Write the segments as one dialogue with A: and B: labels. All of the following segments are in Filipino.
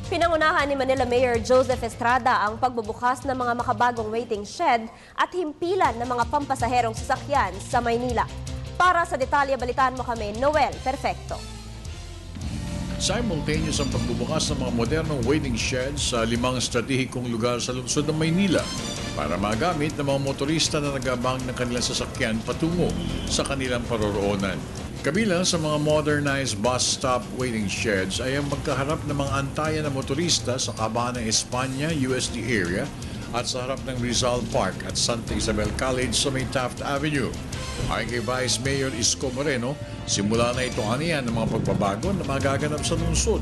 A: Pinangunahan ni Manila Mayor Joseph Estrada ang pagbubukas ng mga makabagong waiting shed at himpilan ng mga pampasaherong sasakyan sa Maynila. Para sa detalye, balitaan mo kami, Noel Perfecto.
B: Simultaneous ang pagbubukas ng mga modernong waiting sheds sa 5 estratehikong lugar sa lungsod ng Maynila para magamit ng mga motorista na nag-aabang ng kanilang sasakyan patungo sa kanilang paroroonan. Kabilang sa mga modernized bus stop waiting sheds ay ang magkaharap ng mga antayan ng motorista sa kabahan ng Espanya, USD area at sa harap ng Rizal Park at Santa Isabel College sa may Taft Avenue. Ayon kay Vice Mayor Isko Moreno, simula na ito aniyan ng mga pagbabago na magaganap sa lungsod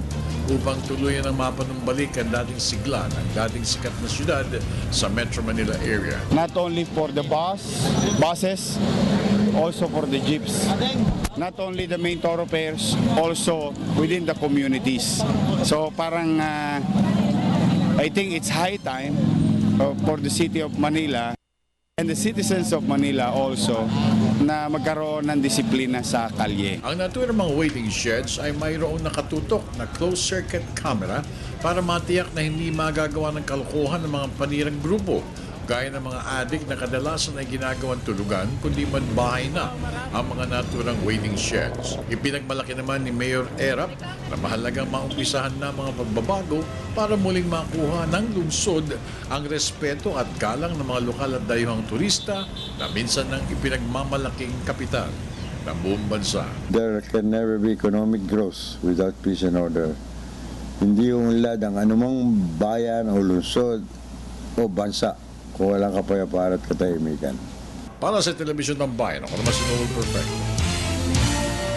B: upang tuluyan ang mapanumbalik ang dating sigla ng dating sikat na syudad sa Metro Manila area.
C: Not only for the buses, also for the jeeps. Not only the main thoroughfares, also within the communities. So parang I think it's high time for the city of Manila and the citizens of Manila also na magkaroon ng disiplina sa kalye.
B: Ang naturang mga waiting sheds ay mayroong nakatutok na closed-circuit camera para matiyak na hindi magagawa ng kalokohan ng mga panirang grupo gaya ng mga adik na kadalasan ay ginagawang tulugan kundi man bahay na ang mga naturang waiting sheds. Ipinagmalaki naman ni Mayor Erap na mahalagang maumpisahan na mga pagbabago para muling makuha ng lungsod ang respeto at galang ng mga lokal at dayuhang turista na minsan nang ipinagmamalaking kapital ng buong bansa.
D: There can never be economic growth without peace and order. Hindi unlad ang anumang bayan o lungsod o bansa kung walang kapayapaan at katahimikan.
B: Para sa Telebisyon ng Bayan, ako naman si Noel Perfecto.